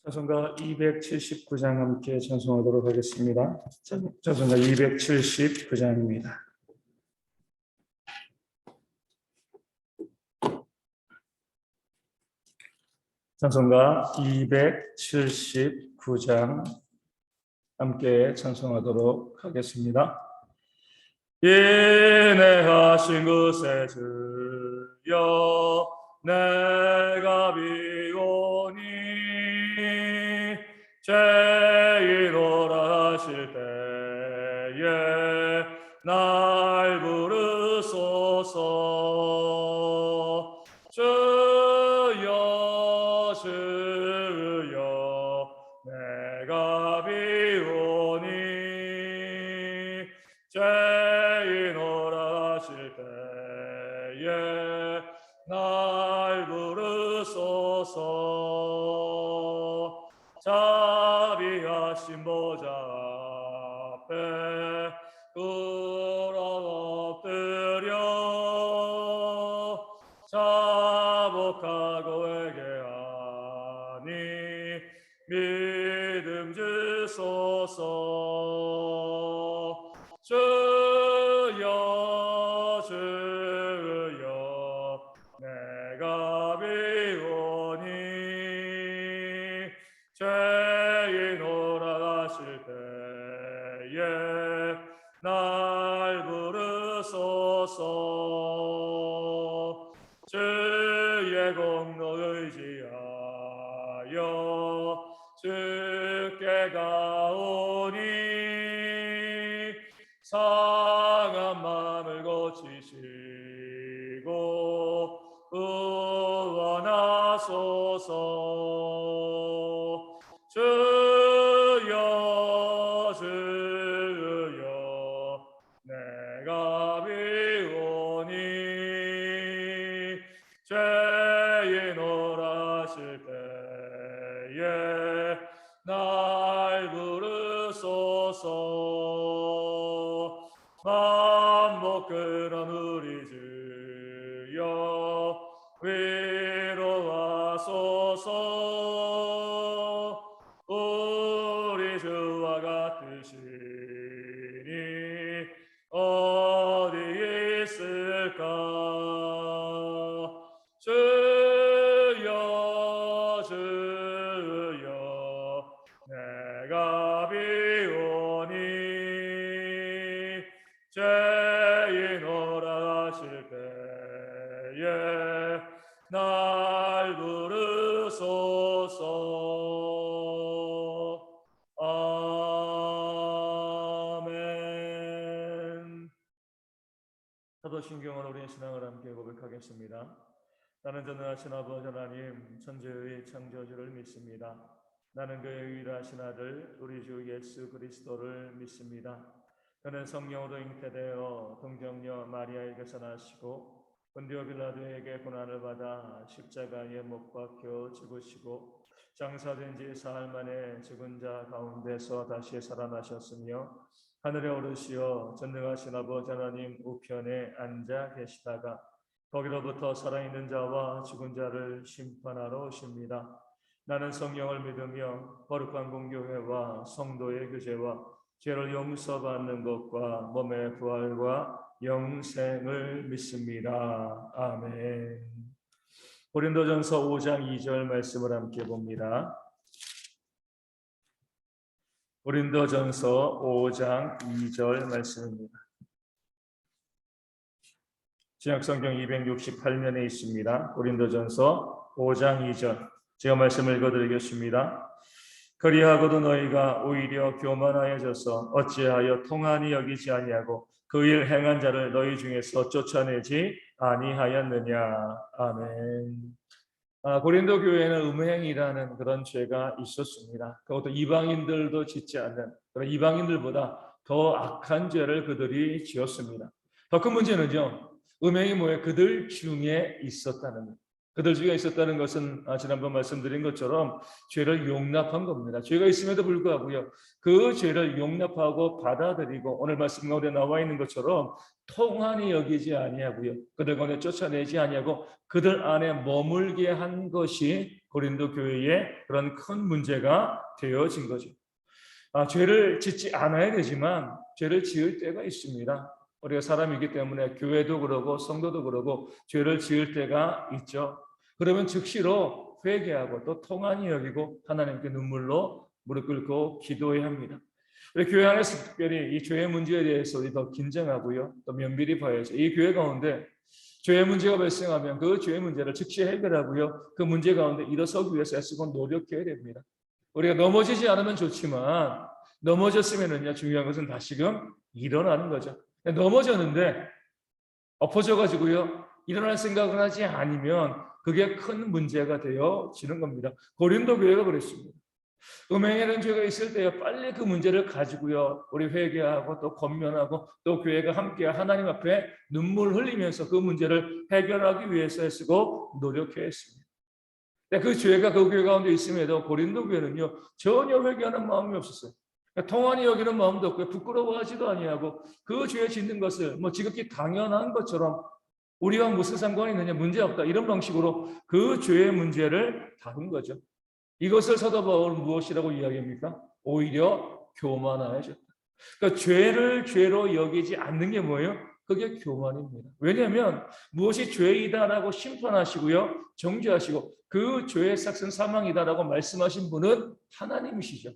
찬송가 279장 함께 찬송하도록 하겠습니다. 찬송가 279장입니다. 찬송가 279장 함께 찬송하도록 하겠습니다. 인내하신 그새 주여 내가 비오니 죄인오라 하실 때에 날 부르소서. 주여 주여 내가 비오니 죄인오라 하실 때에 날 부르소서. 자비하신 보좌 앞에 꿇어 엎드려 자복하고 회개하니 믿음 주소서. 주여 주여 내가 비오니 죄인오라 하실 때에 날 부르소서. 주의 공로 의지하여 주께 가오니 상한 마음을 고치시고 구원하소서. 주여 주여 내가 비오니 죄인오라 하실 때에 날 부르소서. 만복 그런 우리 주여 위로하소서. 우리 주와 같으시니 어디 있을까. 주여 주여 내가 비오니 죄인오라 하실 때에 날 부르소서. 아멘. 사도신경으로 우리의 신앙을 함께 고백하겠습니다. 나는 전능하신 아버지 하나님 천지의 창조주를 믿습니다. 나는 그의 유일하신 아들 우리 주 예수 그리스도를 믿습니다. 그는 성령으로 잉태되어 동정녀 마리아에게서 나시고 본디오 빌라도에게 고난을 받아 십자가에 못 박혀 죽으시고 장사된 지 사흘 만에 죽은 자 가운데서 다시 살아나셨으며 하늘에 오르시어 전능하신 아버지 하나님 우편에 앉아 계시다가 거기로부터 살아있는 자와 죽은 자를 심판하러 오십니다. 나는 성령을 믿으며 거룩한 공교회와 성도의 교제와 죄를 용서받는 것과 몸의 부활과 영생을 믿습니다. 아멘. 고린도전서 5장 2절 말씀을 함께 봅니다. 고린도전서 5장 2절 말씀입니다. 신약성경 268면에 있습니다. 고린도전서 5장 2절 제가 말씀을 읽어드리겠습니다. 그리하고도 너희가 오히려 교만하여져서 어찌하여 통한이 여기지 아니하고 그 일 행한 자를 너희 중에서 쫓아내지 아니하였느냐. 아멘. 고린도 교회에는 음행이라는 그런 죄가 있었습니다. 그것도 이방인들도 짓지 않는 그런 이방인들보다 더 악한 죄를 그들이 지었습니다. 더 큰 문제는요, 음행이 뭐예요? 그들 중에 있었다는 것. 그들 중에 있었다는 것은 지난번 말씀드린 것처럼 죄를 용납한 겁니다. 죄가 있음에도 불구하고요, 그 죄를 용납하고 받아들이고 오늘 말씀 가운데 나와 있는 것처럼 통한이 여기지 아니하고요, 그들 가운데 쫓아내지 아니하고 그들 안에 머물게 한 것이 고린도 교회의 그런 큰 문제가 되어진 거죠. 죄를 짓지 않아야 되지만 죄를 지을 때가 있습니다. 우리가 사람이기 때문에 교회도 그러고 성도도 그러고 죄를 지을 때가 있죠. 그러면 즉시로 회개하고 또 통안히 여기고 하나님께 눈물로 무릎 꿇고 기도해야 합니다. 우리 교회 안에서 특별히 이 죄의 문제에 대해서 우리 더 긴장하고요, 또 면밀히 봐야죠. 이 교회 가운데 죄의 문제가 발생하면 그 죄의 문제를 즉시 해결하고요, 그 문제 가운데 일어서기 위해서 애쓰고 노력해야 됩니다. 우리가 넘어지지 않으면 좋지만 넘어졌으면은요, 중요한 것은 다시금 일어나는 거죠. 넘어졌는데 엎어져 가지고요, 일어날 생각을 하지 않으면 그게 큰 문제가 되어지는 겁니다. 고린도 교회가 그랬습니다. 음행이라는 죄가 있을 때요, 빨리 그 문제를 가지고요, 우리 회개하고 또 권면하고 또 교회가 함께 하나님 앞에 눈물 흘리면서 그 문제를 해결하기 위해서 애쓰고 노력해야 했습니다. 그 죄가 그 교회 가운데 있음에도 고린도 교회는요, 전혀 회개하는 마음이 없었어요. 통한이 여기는 마음도 없고 부끄러워하지도 아니하고 그 죄 짓는 것을 뭐 지극히 당연한 것처럼 우리와 무슨 상관이 있느냐, 문제없다, 이런 방식으로 그 죄의 문제를 다룬 거죠. 이것을 사도 바울은 무엇이라고 이야기합니까? 오히려 교만하셨다. 그러니까 죄를 죄로 여기지 않는 게 뭐예요? 그게 교만입니다. 왜냐하면 무엇이 죄이다라고 심판하시고요, 정죄하시고 그 죄의 삭은 사망이다라고 말씀하신 분은 하나님이시죠.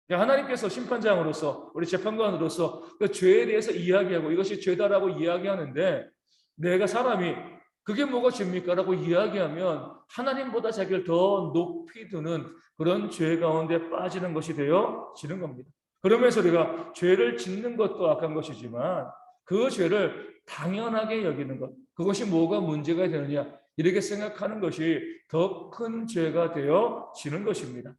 하나님께서 심판장으로서, 우리 재판관으로서 그 죄에 대해서 이야기하고 이것이 죄다라고 이야기하는데, 내가 사람이 그게 뭐가 죄입니까? 라고 이야기하면 하나님보다 자기를 더 높이 두는 그런 죄 가운데 빠지는 것이 되어지는 겁니다. 그러면서 우리가 죄를 짓는 것도 악한 것이지만 그 죄를 당연하게 여기는 것, 그것이 뭐가 문제가 되느냐, 이렇게 생각하는 것이 더 큰 죄가 되어지는 것입니다.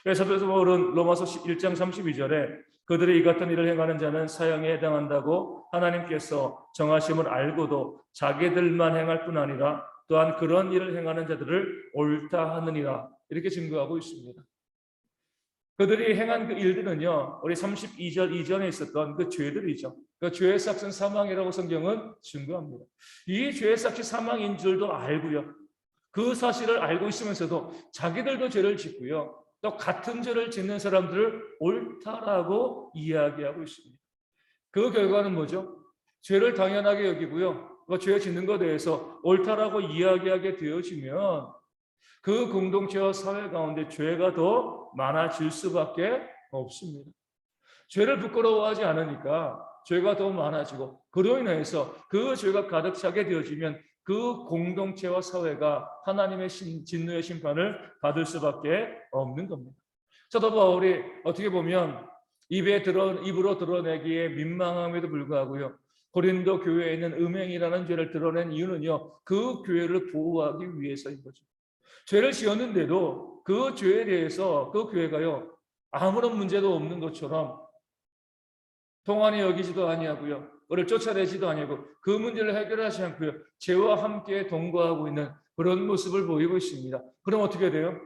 그래서 바울은 로마서 1장 32절에 그들이 이 같은 일을 행하는 자는 사형에 해당한다고 하나님께서 정하심을 알고도 자기들만 행할 뿐 아니라 또한 그런 일을 행하는 자들을 옳다 하느니라, 이렇게 증거하고 있습니다. 그들이 행한 그 일들은요, 우리 32절 이전에 있었던 그 죄들이죠. 그 죄의 삭은 사망이라고 성경은 증거합니다. 이 죄의 삭이 사망인 줄도 알고요, 그 사실을 알고 있으면서도 자기들도 죄를 짓고요, 또 같은 죄를 짓는 사람들을 옳다라고 이야기하고 있습니다. 그 결과는 뭐죠? 죄를 당연하게 여기고요, 죄 짓는 것에 대해서 옳다라고 이야기하게 되어지면 그 공동체와 사회 가운데 죄가 더 많아질 수밖에 없습니다. 죄를 부끄러워하지 않으니까 죄가 더 많아지고, 그로 인해서 그 죄가 가득 차게 되어지면 그 공동체와 사회가 하나님의 진노의 심판을 받을 수밖에 없는 겁니다. 사도 바울이 어떻게 보면 입으로 드러내기에 민망함에도 불구하고요, 고린도 교회에 있는 음행이라는 죄를 드러낸 이유는요, 그 교회를 보호하기 위해서인 거죠. 죄를 지었는데도 그 죄에 대해서 그 교회가요, 아무런 문제도 없는 것처럼 통한이 여기지도 아니하고요, 그를 쫓아내지도 아니하고 그 문제를 해결하지 않고요, 죄와 함께 동거하고 있는 그런 모습을 보이고 있습니다. 그럼 어떻게 돼요?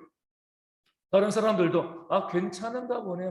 다른 사람들도 괜찮은가 보네,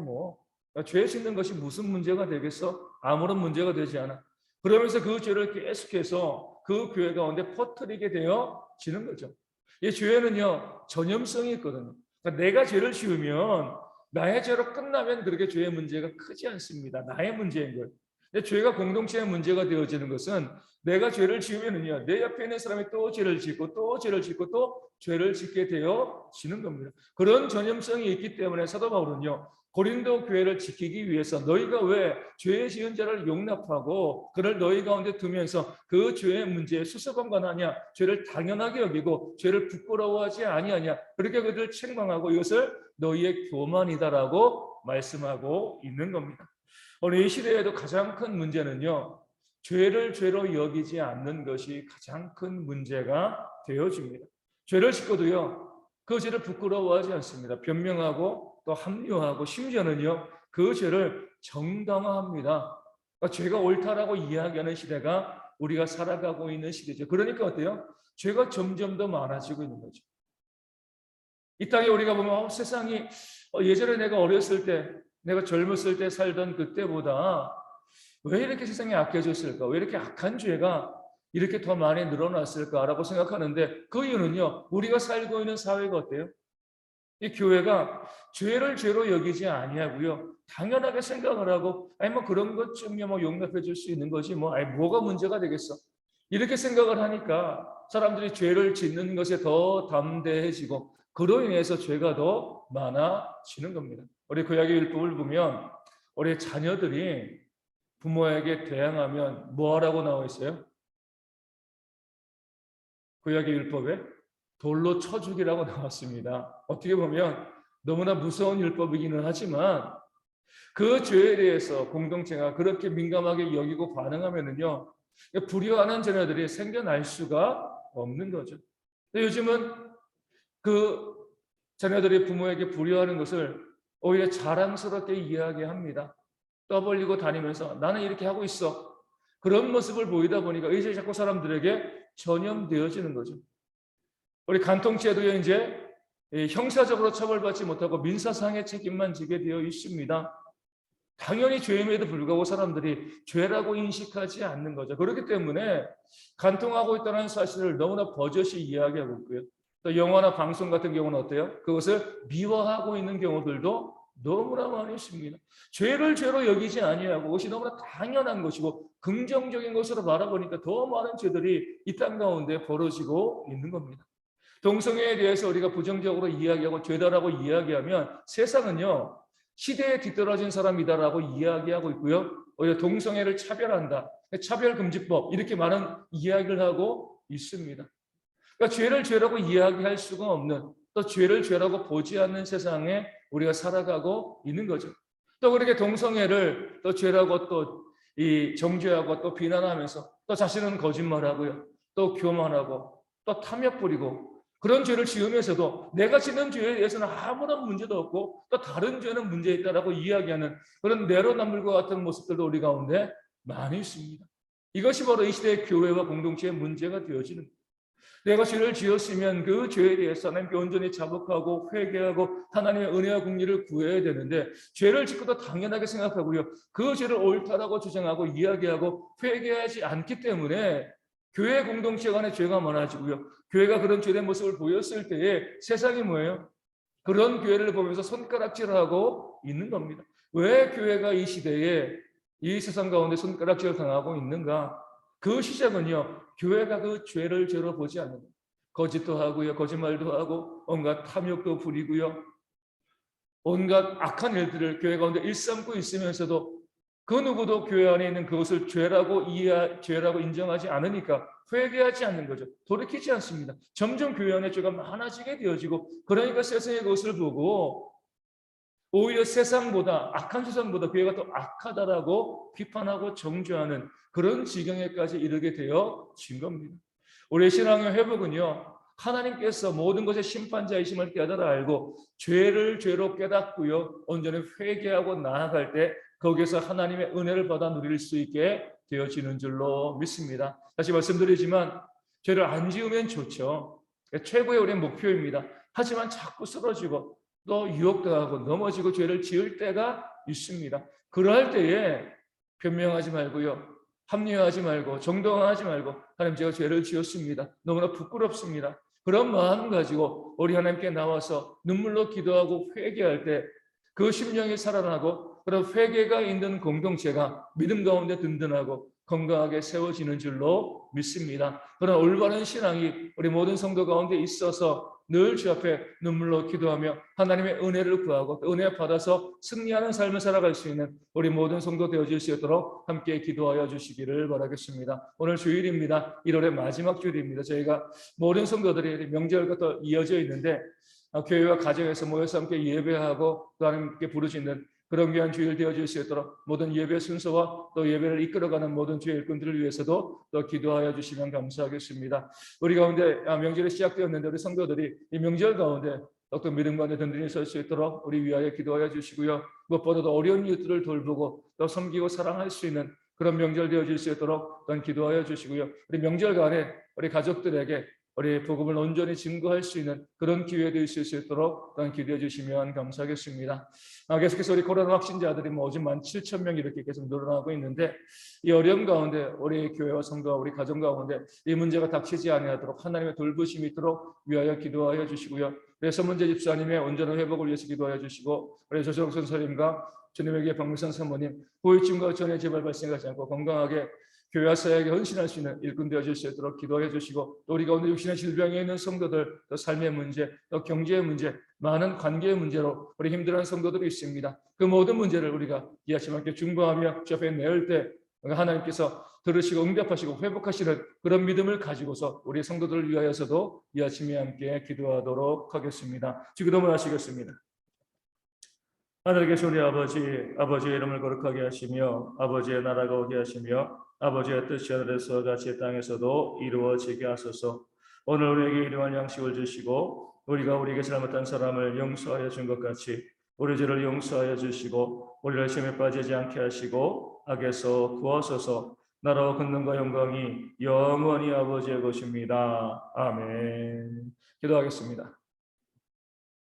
죄 짓는 것이 무슨 문제가 되겠어? 아무런 문제가 되지 않아. 그러면서 그 죄를 계속해서 그 교회 가운데 퍼뜨리게 되어지는 거죠. 이 죄는요, 전염성이 있거든요. 그러니까 내가 죄를 지으면 나의 죄로 끝나면 그렇게 죄의 문제가 크지 않습니다. 나의 문제인 거예요. 근데 죄가 공동체의 문제가 되어지는 것은 내가 죄를 지으면은요, 내 옆에 있는 사람이 또 죄를 짓고 또 죄를 짓고 또 죄를 짓게 되어지는 겁니다. 그런 전염성이 있기 때문에 사도 바울은요, 고린도 교회를 지키기 위해서 너희가 왜 죄의 지은 자를 용납하고 그를 너희 가운데 두면서 그 죄의 문제에 수수방관하냐, 죄를 당연하게 여기고 죄를 부끄러워하지 아니하냐, 그렇게 그들을 책망하고 이것을 너희의 교만이다라고 말씀하고 있는 겁니다. 오늘 이 시대에도 가장 큰 문제는요, 죄를 죄로 여기지 않는 것이 가장 큰 문제가 되어집니다. 죄를 짓고도요, 그 죄를 부끄러워하지 않습니다. 변명하고 또 합리화하고 심지어는요, 그 죄를 정당화합니다. 그러니까 죄가 옳다라고 이야기하는 시대가 우리가 살아가고 있는 시대죠. 그러니까 어때요? 죄가 점점 더 많아지고 있는 거죠. 이 땅에 우리가 보면 세상이 예전에 내가 어렸을 때, 내가 젊었을 때 살던 그때보다 왜 이렇게 세상이 악해졌을까? 왜 이렇게 악한 죄가 이렇게 더 많이 늘어났을까라고 생각하는데, 그 이유는요, 우리가 살고 있는 사회가 어때요? 이 교회가 죄를 죄로 여기지 아니하고요. 당연하게 생각을 하고, 아니 뭐 그런 것쯤이야 뭐 용납해 줄 수 있는 거지 뭐, 아니 뭐가 문제가 되겠어. 이렇게 생각을 하니까 사람들이 죄를 짓는 것에 더 담대해지고, 그로 인해서 죄가 더 많아지는 겁니다. 우리 구약의 율법을 보면 우리 자녀들이 부모에게 대항하면 뭐 하라고 나와 있어요? 구약의 율법에 돌로 쳐 죽이라고 나왔습니다. 어떻게 보면 너무나 무서운 율법이기는 하지만 그 죄에 대해서 공동체가 그렇게 민감하게 여기고 반응하면은요, 불효하는 자녀들이 생겨날 수가 없는 거죠. 근데 요즘은 그 자녀들이 부모에게 불효하는 것을 오히려 자랑스럽게 이야기합니다. 떠벌리고 다니면서 나는 이렇게 하고 있어. 그런 모습을 보이다 보니까 이제 자꾸 사람들에게 전염되어지는 거죠. 우리 간통죄도요, 이제 형사적으로 처벌받지 못하고 민사상의 책임만 지게 되어 있습니다. 당연히 죄임에도 불구하고 사람들이 죄라고 인식하지 않는 거죠. 그렇기 때문에 간통하고 있다는 사실을 너무나 버젓이 이야기하고 있고요. 또 영화나 방송 같은 경우는 어때요? 그것을 미화하고 있는 경우들도 너무나 많이 있습니다. 죄를 죄로 여기지 아니하고 그것이 너무나 당연한 것이고 긍정적인 것으로 바라보니까 더 많은 죄들이 이 땅 가운데 벌어지고 있는 겁니다. 동성애에 대해서 우리가 부정적으로 이야기하고 죄다라고 이야기하면 세상은요, 시대에 뒤떨어진 사람이다라고 이야기하고 있고요. 오히려 동성애를 차별한다. 차별금지법 이렇게 많은 이야기를 하고 있습니다. 그러니까 죄를 죄라고 이야기할 수가 없는, 또 죄를 죄라고 보지 않는 세상에 우리가 살아가고 있는 거죠. 또 그렇게 동성애를 또 죄라고 또 이 정죄하고 또 비난하면서 또 자신은 거짓말하고요. 또 교만하고 또 탐욕 부리고 그런 죄를 지으면서도 내가 짓는 죄에 대해서는 아무런 문제도 없고 또 다른 죄는 문제 있다라고 이야기하는 그런 내로남불과 같은 모습들도 우리 가운데 많이 있습니다. 이것이 바로 이 시대의 교회와 공동체의 문제가 되어지는 거예요. 내가 죄를 지었으면 그 죄에 대해서 하나님께 온전히 자복하고 회개하고 하나님의 은혜와 공의를 구해야 되는데 죄를 짓고도 당연하게 생각하고요. 그 죄를 옳다라고 주장하고 이야기하고 회개하지 않기 때문에 교회 공동체 간의 죄가 많아지고요. 교회가 그런 죄된 모습을 보였을 때에 세상이 뭐예요? 그런 교회를 보면서 손가락질하고 있는 겁니다. 왜 교회가 이 시대에 이 세상 가운데 손가락질을 당하고 있는가? 그 시작은요, 교회가 그 죄를 죄로 보지 않는 거예요. 거짓도 하고요, 거짓말도 하고, 온갖 탐욕도 부리고요, 온갖 악한 일들을 교회 가운데 일삼고 있으면서도 그 누구도 교회 안에 있는 그것을 죄라고 인정하지 않으니까 회개하지 않는 거죠. 돌이키지 않습니다. 점점 교회 안에 죄가 많아지게 되어지고, 그러니까 세상의 것을 보고 오히려 세상보다, 악한 세상보다 교회가 더 악하다라고 비판하고 정죄하는 그런 지경에까지 이르게 되어진 겁니다. 우리의 신앙의 회복은요, 하나님께서 모든 것의 심판자이심을 깨달아 알고 죄를 죄로 깨닫고요, 온전히 회개하고 나아갈 때 거기에서 하나님의 은혜를 받아 누릴 수 있게 되어지는 줄로 믿습니다. 다시 말씀드리지만 죄를 안 지으면 좋죠. 최고의 우리의 목표입니다. 하지만 자꾸 쓰러지고 또 유혹당하고 넘어지고 죄를 지을 때가 있습니다. 그럴 때에 변명하지 말고요, 합리화하지 말고 정당화하지 말고 하나님 제가 죄를 지었습니다. 너무나 부끄럽습니다. 그런 마음 가지고 우리 하나님께 나와서 눈물로 기도하고 회개할 때 그 심령이 살아나고 그런 회개가 있는 공동체가 믿음 가운데 든든하고 건강하게 세워지는 줄로 믿습니다. 그런 올바른 신앙이 우리 모든 성도 가운데 있어서 늘 주 앞에 눈물로 기도하며 하나님의 은혜를 구하고 은혜 받아서 승리하는 삶을 살아갈 수 있는 우리 모든 성도 되어질 수 있도록 함께 기도하여 주시기를 바라겠습니다. 오늘 주일입니다. 1월의 마지막 주일입니다. 저희가 모든 성도들이 명절과 또 이어져 있는데 교회와 가정에서 모여서 함께 예배하고 또 하나님께 부르짖는 그런 귀한 주일 되어질 수 있도록 모든 예배 순서와 또 예배를 이끌어가는 모든 주의 일꾼들을 위해서도 또 기도하여 주시면 감사하겠습니다. 우리 가운데 명절이 시작되었는데 우리 성도들이 이 명절 가운데 또 믿음 가운데 든든히 설 수 있도록 우리 위하여 기도하여 주시고요. 무엇보다도 어려운 이웃들을 돌보고 또 섬기고 사랑할 수 있는 그런 명절 되어질 수 있도록 또한 기도하여 주시고요. 우리 명절간에 우리 가족들에게 우리 복음을 온전히 증거할 수 있는 그런 기회도 있을 수 있도록 또한 기도해 주시면 감사하겠습니다. 계속해서 우리 코로나 확진자들이 요즘 17,000명 이렇게 계속 늘어나고 있는데 이 어려움 가운데 우리 교회와 성도와 우리 가정 가운데 이 문제가 닥치지 아니하도록 하나님의 돌보심이 있도록 위하여 기도하여 주시고요. 우리 서문재 집사님의 온전한 회복을 위해서 기도하여 주시고 우리 조정 선생님과 주님에게 박미선 사모님 후유증과 전의 재발 발생하지 않고 건강하게 교회와 사역에 헌신할 수 있는 일꾼 되어질 수 있도록 기도해 주시고 또 우리 가운데 육신의 질병에 있는 성도들 또 삶의 문제 또 경제의 문제 많은 관계의 문제로 우리 힘들어하는 성도들이 있습니다. 그 모든 문제를 우리가 이 아침 함께 중보하며 주 앞에 내을 때 하나님께서 들으시고 응답하시고 회복하시는 그런 믿음을 가지고서 우리 성도들을 위하여서도 이 아침에 함께 기도하도록 하겠습니다. 기도를 하시겠습니다. 하늘에 계신 우리 아버지, 아버지의 이름을 거룩하게 하시며 아버지의 나라가 오게 하시며 아버지의 뜻이 하늘에서 같이 땅에서도 이루어지게 하소서. 오늘 우리에게 일용할 양식을 주시고 우리가 우리에게 잘못한 사람을 용서하여 준 것 같이 우리 죄를 용서하여 주시고 우리를 시험에 빠지지 않게 하시고 악에서 구하소서. 나라와 권능과 영광이 영원히 아버지의 것입니다. 아멘. 기도하겠습니다.